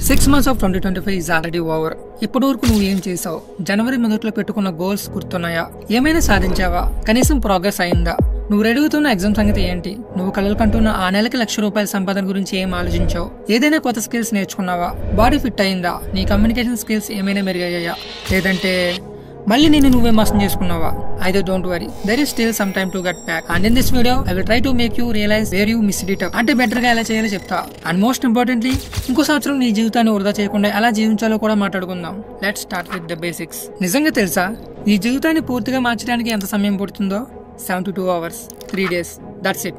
6 months of 2025 is already over. ఇప్పటి వరకు నువ్వు ఏం చేసావు? జనవరి మొదట్లో పెట్టుకున్న గోల్స్ గుర్తున్నాయా? ఏమైనా సాధించావా? కనీసం ప్రోగ్రెస్ అయిందా? నువ్వు రెడీ అవుతున్న ఎగ్జామ్ సంగతి ఏంటి? నువ్వు కలలు కంటున్న ఆ నెలకి ₹1,00,000 సంపాదన గురించి ఏం ఆలోచించావు? ఏదైనా కొత్త స్కిల్స్ నేర్చుకున్నావా? బాడీ ఫిట్ అయిందా? నీ కమ్యూనికేషన్ స్కిల్స్ ఏమైనా మెరుగయ్యాయా? లేదంటే మళ్ళీ నేను నువ్వే మోసం చేసుకున్నావా? Either don't worry, there is still some time to get back. And in this video, I will try to make you realize where you missed it up. అంటే బెటర్ గా ఎలా చేయాలో చెప్తా. అండ్ మోస్ట్ ఇంపార్టెంట్లీ, ఇంకో సంవత్సరం నీ జీవితాన్ని వృధా చేయకుండా ఎలా జీవించాలో కూడా మాట్లాడుకుందాం. Let's start with the basics. నిజంగా తెలుసా, నీ జీవితాన్ని పూర్తిగా మార్చడానికి ఎంత సమయం పడుతుందో? 72 hours, 3 days. That's it.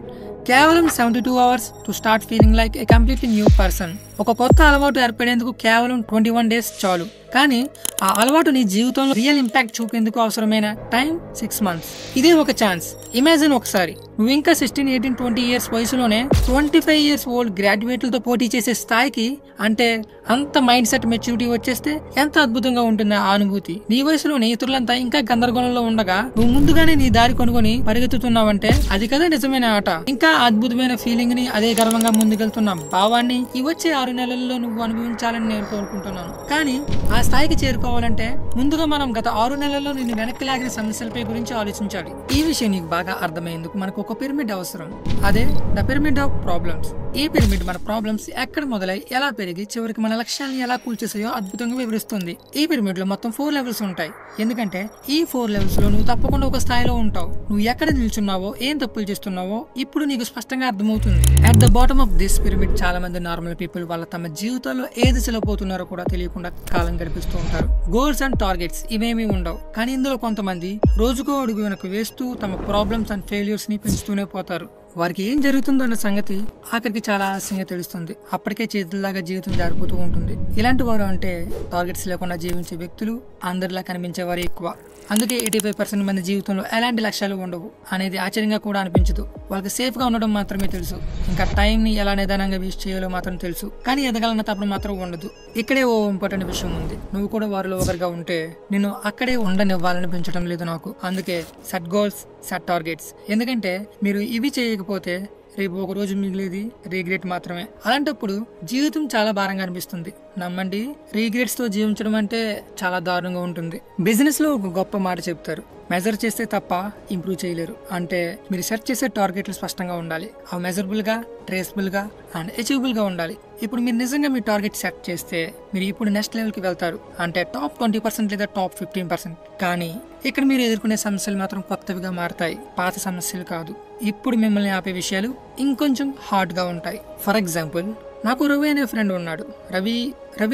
కేవలం 72 hours to start feeling like a completely new person. ఒక కొత్త అలవాటు ఏర్పడేందుకు కేవలం 21 days చాలు. కానీ ఆ అలవాటు నీ జీవితంలో రియల్ ఇంపాక్ట్ చూపేందుకు అవసరమైన టైం 6 months. ఇదే ఒక ఛాన్స్. ఇమాజిన్ ఒకసారి నువ్వు ఇంకా 16, 18, 20 years వయసులోనే 25 years ఓల్డ్ గ్రాడ్యుయేట్లతో పోటీ చేసే స్థాయికి, అంటే అంత మైండ్ సెట్ మెచ్యూరిటీ వచ్చేస్తే ఎంత అద్భుతంగా ఉంటుంది ఆ అనుభూతి. నీ వయసులోనే ఇతరులంతా ఇంకా గందరగోళంలో ఉండగా నువ్వు ముందుగానే నీ దారి కొనుగొని పరిగెత్తుతున్నావంటే అది కదా నిజమైన ఆట. ఇంకా అద్భుతమైన ఫీలింగ్ ని, అదే గర్వంగా ముందుకెళ్తున్న భావాన్ని ఈ వచ్చే 6 నెలల్లో నువ్వు అనుభవించాలని నేను కోరుకుంటున్నాను. కానీ ఆ స్థాయికి చేరుకోవాలంటే ముందుగా మనం గత 6 నెలల్లో నిన్ను వెనక్కి లాగిన సమస్యలపై గురించి ఆలోచించాలి. ఈ విషయం నీకు బాగా అర్థమయ్యేందుకు మనకు ఒక పిరమిడ్ అవసరం. అదే ద పిరమిడ్ ఆఫ్ ప్రాబ్లమ్స్. ఈ పిరమిడ్ మన ప్రాబ్లమ్స్ ఎక్కడ మొదలై ఎలా పెరిగి చివరికి మన లక్ష్యాన్ని ఎలా కూల్చేసాయో అద్భుతంగా వివరిస్తుంది. ఈ పిరమిడ్ లో మొత్తం 4 లెవెల్స్ ఉంటాయి. ఎందుకంటే ఈ 4 లెవెల్స్ లో నువ్వు తప్పకుండా ఒక స్థాయిలో ఉంటావు. నువ్వు ఎక్కడ నిల్చున్నావో, ఏం తప్పులు చేస్తున్నావో ఇప్పుడు నీకు స్పష్టంగా అర్థమవుతుంది. At the bottom of this pyramid చాలా మంది నార్మల్ పీపుల్ వాళ్ళ తమ జీవితాల్లో ఏ దిశలో పోతున్నారో కూడా తెలియకుండా కాలం గడిపిస్తూ ఉంటారు. గోల్స్ అండ్ టార్గెట్స్ ఇవేమీ ఉండవు. కానీ ఇందులో కొంతమంది రోజుకో అడుగు వెనక్కు వేస్తూ తమ ప్రాబ్లమ్స్ అండ్ ఫెయిల్యూర్స్ ని పెంచుతూనే పోతారు. వారికి ఏం జరుగుతుందో అన్న సంగతి ఆఖరికి చాలా ఆలస్యంగా తెలుస్తుంది. అప్పటికే చేతుల్లాగా జీవితం జారిపోతూ ఉంటుంది. ఇలాంటి వారు అంటే టార్గెట్స్ లేకుండా జీవించే వ్యక్తులు అందరిలా కనిపించేవారు ఎక్కువ. అందుకే 85% మంది జీవితంలో ఎలాంటి లక్ష్యాలు ఉండవు అనేది ఆశ్చర్యంగా కూడా అనిపించదు. వాళ్ళకి సేఫ్ గా ఉండడం మాత్రమే తెలుసు. ఇంకా టైం ని ఎలా నిదానంగా వేస్ట్ చేయాలో మాత్రం తెలుసు. కానీ ఎదగాలన్న తపన మాత్రం ఉండదు. ఇక్కడే ఓ ఇంపార్టెంట్ విషయం ఉంది. నువ్వు కూడా వారిలో ఒకరిగా ఉంటే నిన్ను అక్కడే ఉండనివ్వాలని పెంచడం లేదు నాకు. అందుకే సెట్ గోల్స్, సెట్ టార్గెట్స్. ఎందుకంటే మీరు ఇవి చేయకపోతే రేపు ఒక రోజు మిగిలేది రీగ్రెట్ మాత్రమే. అలాంటప్పుడు జీవితం చాలా భారంగా అనిపిస్తుంది. నమ్మండి, రీగ్రెట్స్ తో జీవించడం అంటే చాలా దారుణంగా ఉంటుంది. బిజినెస్ లో ఒక గొప్ప మాట చెప్తారు, మెజర్ చేస్తే తప్ప ఇంప్రూవ్ చేయలేరు. అంటే మీరు సెట్ చేసే టార్గెట్లు స్పష్టంగా ఉండాలి. అవి మెజరబుల్ గా, ట్రేసబుల్ గా అండ్ అచీవబుల్ గా ఉండాలి. ఇప్పుడు మీరు నిజంగా మీ టార్గెట్ సెట్ చేస్తే మీరు ఇప్పుడు నెక్స్ట్ లెవెల్ కి వెళ్తారు. అంటే టాప్ 20% లేదా టాప్ 15%. కానీ ఇక్కడ మీరు ఎదుర్కొనే సమస్యలు మాత్రం కొత్తవిగా మారతాయి. పాత సమస్యలు కాదు. ఇప్పుడు మిమ్మల్ని ఆపే విషయాలు ఇంకొంచెం హార్డ్ గా ఉంటాయి. ఫర్ ఎగ్జాంపుల్, నాకు రవి అనే ఫ్రెండ్ ఉన్నాడు. రవి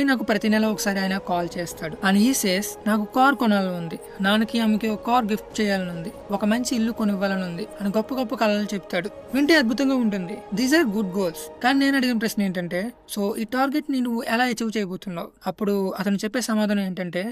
నాకు ప్రతి నెల ఒకసారి ఆయన కాల్ చేస్తాడు. అండ్ హీ సేస్, నాకు కార్ కొనాలని ఉంది, నాన్నకి అమ్మకి ఒక కార్ గిఫ్ట్ చేయాలని ఉంది, ఒక మంచి ఇల్లు కొనివ్వాలని ఉంది అని గొప్ప గొప్ప కళలు చెప్తాడు. వింటే అద్భుతంగా ఉంటుంది. These are good goals. కానీ నేను అడిగిన ప్రశ్న ఏంటంటే, సో ఈ టార్గెట్ ని నువ్వు ఎలా అచీవ్ చేయబోతున్నావు? అప్పుడు అతను చెప్పే సమాధానం ఏంటంటే,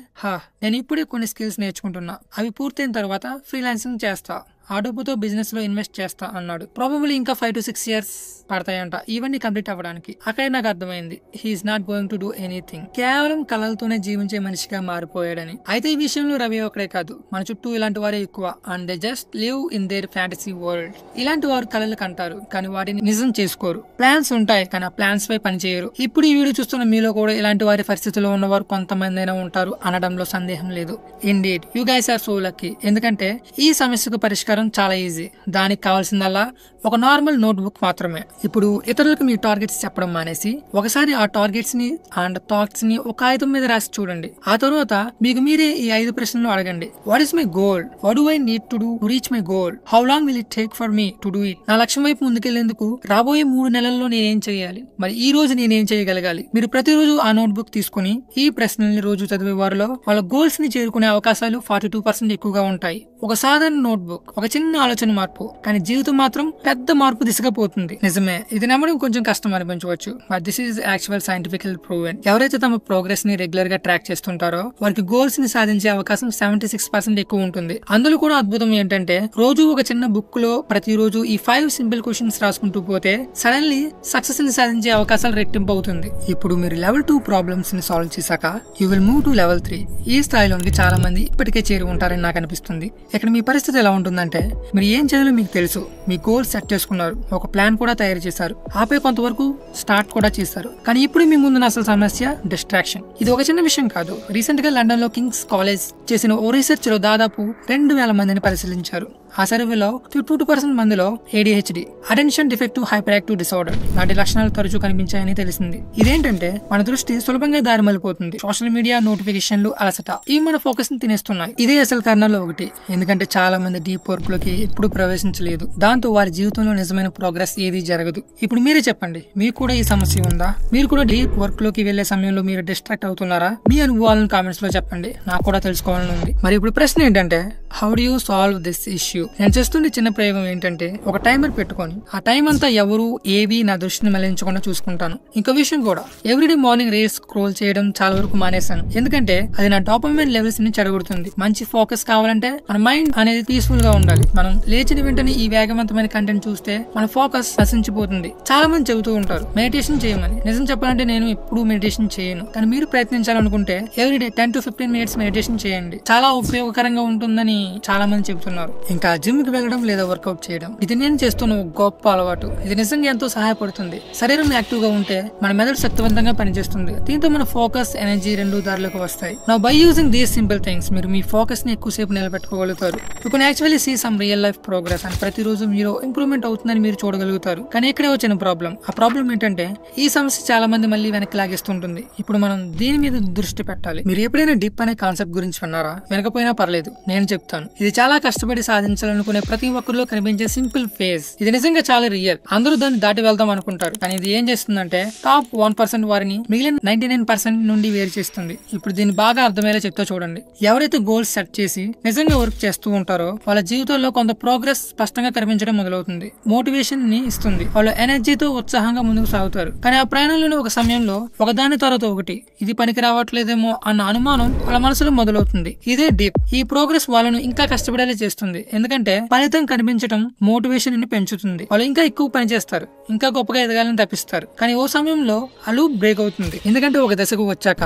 నేను ఇప్పుడే కొన్ని స్కిల్స్ నేర్చుకుంటున్నా, అవి పూర్తయిన తర్వాత ఫ్రీలాన్సింగ్ చేస్తా, ఆ డబ్బుతో బిజినెస్ లో ఇన్వెస్ట్ చేస్తా అన్నాడు. ప్రాబబ్లీ ఇంకా 5 to 6 years పడతాయంట ఇవన్నీ కంప్లీట్ అవ్వడానికి. అక్కడే నాకు అర్థమైంది, he's not going to do anything. కేవలం కళలతోనే జీవించే మనిషిగా మారిపోయాడని. అయితే ఈ విషయంలో రవి ఒకడే కాదు, మన చుట్టూ ఇలాంటి వారే ఎక్కువ. And they just live in there fantasy world. ఇలాంటి వారు కళలు కంటారు కానీ వాటిని నిజం చేసుకోరు. ప్లాన్స్ ఉంటాయి కానీ ఆ ప్లాన్స్ పై పనిచేయరు. ఇప్పుడు ఈ వీడియో చూస్తున్న మీలో కూడా ఇలాంటి వారి పరిస్థితిలో ఉన్నవారు కొంతమంది అయినా ఉంటారు అనడంలో సందేహం లేదు. Indeed, you guys are so lucky. ఎందుకంటే ఈ సమస్యకు పరిష్కారం చాలా ఈజీ. దానికి కావాల్సిందల్లా ఒక నార్మల్ నోట్బుక్ మాత్రమే. ఇప్పుడు ఇతరులకు మీ టార్గెట్స్ చెప్పడం మానేసి ఒకసారి ఆ టార్గెట్స్ ని అండ్ థాట్స్ ని ఒక కాగితం మీద రాసి చూడండి. ఆ తర్వాత మీకు మీరే ఈ 5 ప్రశ్నలు అడగండి. What is my goal? What do I need to do to reach my goal? How long will it take for me to do it? నా లక్ష్యం వైపు ముందుకెళ్లేందుకు రాబోయే 3 నెలల్లో నేనేం చేయాలి? మరి ఈ రోజు నేనేం చేయగలగాలి? మీరు ప్రతిరోజు ఆ నోట్బుక్ తీసుకుని ఈ ప్రశ్నల్ని రోజు చదివే వారిలో వాళ్ళ గోల్స్ ని చేరుకునే అవకాశాలు 42% ఎక్కువగా ఉంటాయి. ఒక సాధారణ నోట్బుక్, ఒక చిన్న ఆలోచన మార్పు, కానీ జీవితం మాత్రం పెద్ద మార్పు దిశగా పోతుంది. నిజమే, ఇది నమ్మడం కొంచెం కష్టం అనిపించవచ్చు, but this is actual scientifical proven. ఎవరైతే తమ ప్రోగ్రెస్ ని రెగ్యులర్ గా ట్రాక్ చేస్తుంటారో వారికి గోల్స్ ని సాధించే అవకాశం 76% ఎక్కువ ఉంటుంది. అందులో కూడా అద్భుతం ఏంటంటే, రోజు ఒక చిన్న బుక్ లో ప్రతిరోజు ఈ 5 సింపుల్ క్వశ్చన్స్ రాసుకుంటూ పోతే సడన్లీ సక్సెస్ ని సాధించే అవకాశాలు రెట్టింపు అవుతుంది. ఇప్పుడు మీరు లెవెల్ 2 ప్రాబ్లమ్స్ ని సాల్వ్ చేశాక you will move to level 3. ఈ స్థాయిలోకి చాలా మంది ఇప్పటికే చేరి ఉంటారని నాకు అనిపిస్తుంది. ఇక్కడ మీ పరిస్థితి ఎలా ఉంటుందంటే, ఏంటంటే మీరు ఏం చేయాలో మీకు తెలుసు, మీ గోల్ సెట్ చేసుకున్నారు, ఒక ప్లాన్ కూడా తయారు చేశారు, ఆపై కొంతవరకు స్టార్ట్ కూడా చేశారు. కానీ ఇప్పుడు మీ ముందున్న అసలు సమస్య డిస్ట్రాక్షన్. ఇది ఒక చిన్న విషయం కాదు. రీసెంట్ గా లండన్ లో కింగ్స్ కాలేజ్ చేసిన ఓ రీసెర్చ్ లో దాదాపు 2000 మందిని పరిశీలించారు. ఆ సర్వేలో 52% మందిలో ADHD, attention defective hyper active disorder లాంటి లక్షణాలు తరచూ కనిపించాయని తెలిసింది. ఇదేంటంటే మన దృష్టి సులభంగా దారి మళ్ళిపోతుంది. సోషల్ మీడియా, నోటిఫికేషన్లు, అలసట ఇవి మన ఫోకస్ ని తినేస్తున్నాయి. ఇదే అసలు కారణాల్లో ఒకటి. ఎందుకంటే చాలా మంది డీప్ వర్క్ లోకి ఎప్పుడు ప్రవేశించలేదు. దాంతో వారి జీవితంలో నిజమైన ప్రోగ్రెస్ ఏది జరగదు. ఇప్పుడు మీరే చెప్పండి, మీకు కూడా ఈ సమస్య ఉందా? మీరు కూడా డీప్ వర్క్ లోకి వెళ్లే సమయంలో మీరు డిస్ట్రాక్ట్ అవుతున్నారా? మీ అనుభవాలను కామెంట్స్ లో చెప్పండి, నాకు కూడా తెలుసుకోవాలని ఉంది. మరి ఇప్పుడు ప్రశ్న ఏంటంటే, how do you solve this issue? నేను చేస్తుండే చిన్న ప్రయోగం ఏంటంటే, ఒక టైమర్ పెట్టుకొని ఆ టైం అంతా ఎవరు ఏవి నా దృష్టిని మళ్లించకుండా చూసుకుంటాను. ఇంకో విషయం కూడా, ఎవ్రీడే మార్నింగ్ రీల్స్ స్క్రోల్ చేయడం చాలా వరకు మానేశాను. ఎందుకంటే అది నా డోపమైన్ లెవెల్స్ ని చెడగొడుతుంది. మంచి ఫోకస్ కావాలంటే మన మైండ్ అనేది పీస్ఫుల్ గా ఉండాలి. మనం లేచిన వెంటనే ఈ వేగవంతమైన కంటెంట్ చూస్తే మన ఫోకస్ నశించిపోతుంది. చాలా మంది చెబుతూ ఉంటారు మెడిటేషన్ చేయమని. నిజం చెప్పాలంటే నేను ఎప్పుడు మెడిటేషన్ చేయను. కానీ మీరు ప్రయత్నించాలనుకుంటే ఎవ్రీడే 10 to 15 minutes మెడిటేషన్ చేయండి. చాలా ఉపయోగకరంగా ఉంటుందని చాలా మంది చెబుతున్నారు. ఇంకా జిమ్ కి వెళ్ళడం లేదా వర్కౌట్ చేయడం, ఇది నేను చేస్తున్న ఒక గొప్ప అలవాటు. ఇది నిజంగా ఎంతో సహాయపడుతుంది. శరీరం యాక్టివ్ గా ఉంటే మన మెదడు శక్తివంతంగా పనిచేస్తుంది. దీంతో మన ఫోకస్, ఎనర్జీ రెండు దారిలోకి వస్తాయి. Now by using these simple things మీరు మీ ఫోకస్ ని ఎక్కువసేపు నిలబెట్టుకోగలుగుతారు. You can actually see some real life progress. And ప్రతిరోజు మీరు ఇంప్రూవ్మెంట్ అవుతుందని మీరు చూడగలుగుతారు. కానీ ఇక్కడే వచ్చిన ప్రాబ్లం. ఆ ప్రాబ్లం ఏంటంటే ఈ సమస్య చాలా మంది మళ్ళీ వెనక్కి లాగేస్తుంటుంది. ఇప్పుడు మనం దీని మీద దృష్టి పెట్టాలి. మీరు ఎప్పుడైనా డిప్ అనే కాన్సెప్ట్ గురించి విన్నారా? వినకపోయినా పర్లేదు, నేను చెప్తాను. ఇది చాలా కష్టపడి సాధించాలనుకునే ప్రతి ఒక్కరిలో కనిపించే సింపుల్ ఫేజ్. ఇది నిజంగా చాలా రియల్. అందరూ దాన్ని దాటి వెళ్దాం అనుకుంటారు. కానీ ఇది ఏం చేస్తుందంటే టాప్ 1% వారిని మిగిలిన 99% నుండి వేరు చేస్తుంది. ఇప్పుడు దీన్ని బాగా అర్థమయ్యేలా చెప్తా చూడండి. ఎవరైతే గోల్స్ సెట్ చేసి నిజంగా వర్క్ చేస్తూ ఉంటారో వాళ్ళ జీవితంలో కొంత ప్రోగ్రెస్ స్పష్టంగా కనిపించడం మొదలవుతుంది. మోటివేషన్ ని ఇస్తుంది. వాళ్ళు ఎనర్జీతో ఉత్సాహంగా ముందుకు సాగుతారు. కానీ ఆ ప్రయాణంలోనే ఒక సమయంలో ఒకదాని తర్వాత ఒకటి ఇది పనికి రావట్లేదేమో అన్న అనుమానం వాళ్ళ మనసులో మొదలవుతుంది. ఇదే డీప్. ఈ ప్రోగ్రెస్ వాళ్ళను ఇంకా కష్టపడేలా చేస్తుంది. ఎందుకంటే ఫలితం కనిపించడం మోటివేషన్ ని పెంచుతుంది. వాళ్ళు ఇంకా ఎక్కువ పని చేస్తారు, ఇంకా గొప్పగా ఎదగాలని తప్పిస్తారు. కానీ ఓ సమయంలో ఆ లూప్ బ్రేక్ అవుతుంది. ఎందుకంటే ఒక దశకు వచ్చాక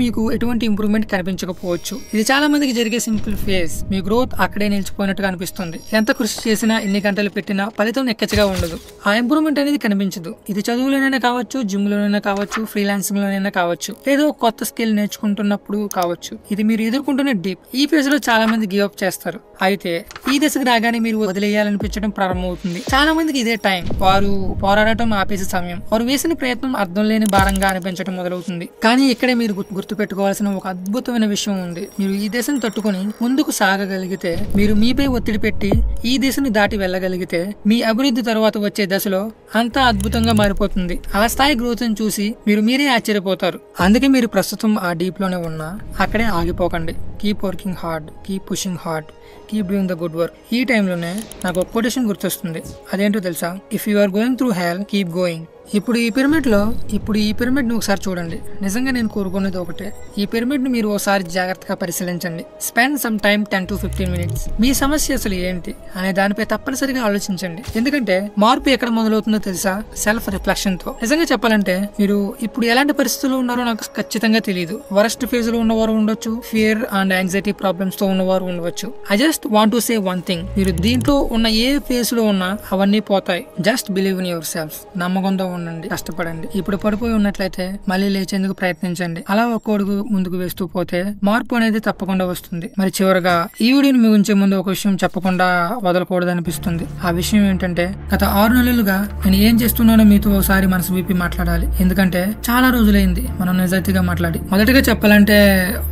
మీకు ఎటువంటి ఇంప్రూవ్మెంట్ కనిపించకపోవచ్చు. ఇది చాలా మందికి జరిగే సింపుల్ ఫేజ్. మీ గ్రోత్ అక్కడే నిలిచిపోయినట్టుగా అనిపిస్తుంది. ఎంత కృషి చేసినా, ఎన్ని గంటలు పెట్టినా ఫలితం ఎక్కచ్చగా ఉండదు. ఆ ఇంప్రూవ్మెంట్ అనేది కనిపించదు. ఇది చదువులోనైనా కావచ్చు, జిమ్ లోనైనా కావచ్చు, ఫ్రీలాన్సింగ్ లోనైనా కావచ్చు, ఏదో కొత్త స్కిల్ నేర్చుకుంటున్నప్పుడు కావచ్చు. ఇది మీరు ఎదుర్కొంటున్న డీప్. ఈ ఫేజ్ లో చాలా మంది గివ్ అప్ చేస్తారు. అయితే ఈ దశకు రాగానే మీరు వదిలేయాలనిపించడం ప్రారంభమవుతుంది. చాలా మందికి ఇదే టైం. వారు పోరాడటం ఆపేసే సమయం. వారు వేసిన ప్రయత్నం అర్థం లేని భారంగా అనిపించడం మొదలవుతుంది. కానీ ఇక్కడే మీరు గుర్తు పెట్టుకోవాల్సిన ఒక అద్భుతమైన విషయం ఉంది. మీరు ఈ దశను తట్టుకుని ముందుకు సాగగలిగితే, మీరు మీపై ఒత్తిడి పెట్టి ఈ దశను దాటి వెళ్ళగలిగితే, మీ అభివృద్ధి తర్వాత వచ్చే దశలో అంతా అద్భుతంగా మారిపోతుంది. ఆ స్థాయి గ్రోత్ ని చూసి మీరే ఆశ్చర్యపోతారు. అందుకే మీరు ప్రస్తుతం ఆ డీప్ లోనే ఉన్నా అక్కడే ఆగిపోకండి. Keep working hard, keep pushing hard, keep doing the good work. ఈ టైంలోనే నాకు ఒక కొటేషన్ గుర్తొస్తుంది. అదేంటో తెలుసా? If you are going through hell, keep going. ఇప్పుడు ఈ పిరమిడ్ ని ఒకసారి చూడండి. నిజంగా నేను కోరుకునేది ఒకటే. ఈ పిరమిడ్ ని మీరు ఒకసారి జాగ్రత్తగా పరిశీలించండి. Spend some time 10 to 15 minutes. మీ సమస్య అసలు ఏంటి అనే దానిపై తప్పనిసరిగా ఆలోచించండి. ఎందుకంటే మార్పు ఎక్కడ మొదలవుతుందో తెలుసా? సెల్ఫ్ రిఫ్లెక్షన్ తో. నిజంగా చెప్పాలంటే మీరు ఇప్పుడు ఎలాంటి పరిస్థితుల్లో ఉన్నారో నాకు ఖచ్చితంగా తెలియదు. వరస్ట్ ఫేజ్ లో ఉన్నవారు ఉండొచ్చు, ఫియర్ అండ్ యాంగ్జైటీ ప్రాబ్లమ్స్ తో ఉన్నవారు ఉండవచ్చు. I just want to say one thing. మీరు దీంట్లో ఉన్న ఏ ఫేజ్ లో ఉన్నా అవన్నీ పోతాయి. Just believe in your self. నమ్మకంతో ఉండండి, కష్టపడండి. ఇప్పుడు పడిపోయి ఉన్నట్లయితే మళ్ళీ లేచేందుకు ప్రయత్నించండి. అలా ఒక్క అడుగు ముందుకు వేస్తూ పోతే మార్పు అనేది తప్పకుండా వస్తుంది. మరి చివరగా ఈ వీడియోని ముగించే ముందు ఒక విషయం చెప్పకుండా వదలకూడదు అనిపిస్తుంది. ఆ విషయం ఏంటంటే, గత 6 నెలలుగా నేను ఏం చేస్తున్నానో మీతో ఒకసారి మనసు విప్పి మాట్లాడాలి. ఎందుకంటే చాలా రోజులైంది మనం నిజాయితీగా మాట్లాడి. మొదటిగా చెప్పాలంటే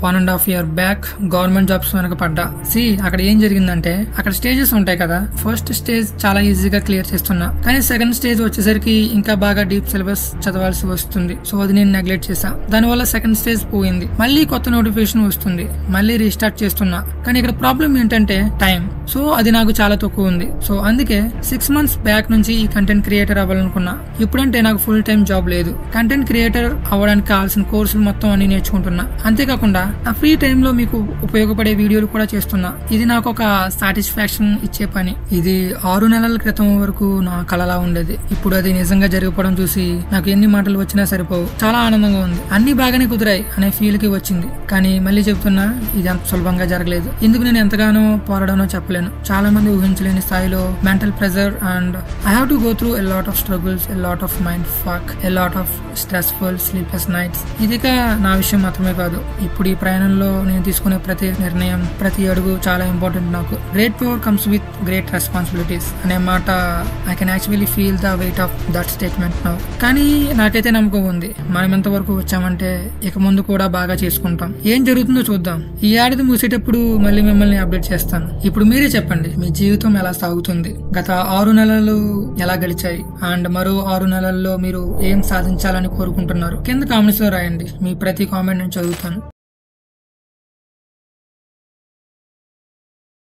1.5 years బ్యాక్ గవర్నమెంట్ జాబ్స్ వెనక పడ్డా. అక్కడ ఏం జరిగిందంటే, అక్కడ స్టేజెస్ ఉంటాయి కదా. ఫస్ట్ స్టేజ్ చాలా ఈజీగా క్లియర్ చేస్తున్నా. కానీ సెకండ్ స్టేజ్ వచ్చేసరికి ఇంకా బాగా డీప్ సిలబస్ చదవాల్సి వస్తుంది. సో అది నేను నెగ్లెక్ట్ చేశా. దానివల్ల సెకండ్ స్టేజ్ పోయింది. మళ్ళీ కొత్త నోటిఫికేషన్ వస్తుంది. మళ్ళీ రీస్టార్ట్ చేస్తున్నా. కానీ ఇక్కడ ప్రాబ్లం ఏంటంటే టైం. సో అది నాకు చాలా తక్కువ ఉంది. సో అందుకే 6 months బ్యాక్ నుంచి ఈ కంటెంట్ క్రియేటర్ అవ్వాలనుకున్నా. ఇప్పుడంటే నాకు ఫుల్ టైం జాబ్ లేదు. కంటెంట్ క్రియేటర్ అవ్వడానికి కావాల్సిన కోర్సులు మొత్తం అన్ని నేర్చుకుంటున్నా. అంతేకాకుండా నా ఫ్రీ టైమ్ లో మీకు ఉపయోగపడే వీడియోలు కూడా చేస్తున్నా. ఇది నాకు ఒక సాటిస్ఫాక్షన్ ఇచ్చే పని. ఇది 6 నెలల క్రితం వరకు నా కలలా ఉండేది. ఇప్పుడు అది నిజంగా జరిగిపోతుంది. చెప్పడం చూసి నాకు ఎన్ని మాటలు వచ్చినా సరిపోవు. చాలా ఆనందంగా ఉంది. అన్ని బాగానే కుదిరాయి అనే ఫీల్ కి వచ్చింది. కానీ మళ్ళీ చెప్తున్నా, ఇది అంత సులభంగా జరగలేదు. ఇందుకు నేను ఎంతగానో పోరాడానో చెప్పలేను. చాలా మంది ఊహించలేని స్థాయిలో mental pressure and I have to go through a lot of struggles, a lot of mind fuck, a lot of stressful sleepless nights. ఇదిక నా విషయం మాత్రమే కాదు. ఇప్పుడు ఈ ప్రయాణంలో నేను తీసుకునే ప్రతి నిర్ణయం, ప్రతి అడుగు చాలా ఇంపార్టెంట్ నాకు. Great power comes with great responsibilities అనే మాట I can actually feel the weight of that statement now. కానీ నాకైతే నమ్మకం ఉంది, మనం ఎంతవరకు వచ్చామంటే ఇక ముందు కూడా బాగా చేసుకుంటాం. ఏం జరుగుతుందో చూద్దాం. ఈ ఏడాది మూసేటప్పుడు మళ్ళీ మిమ్మల్ని అప్డేట్ చేస్తాను. ఇప్పుడు మీరే చెప్పండి, మీ జీవితం ఎలా సాగుతుంది? గత 6 నెలలు ఎలా గడిచాయి? అండ్ మరో 6 నెలల్లో మీరు ఏం సాధించాలని కోరుకుంటున్నారు? కింద కామెంట్స్ లో రాయండి. మీ ప్రతి కామెంట్ నేను చదువుతాను.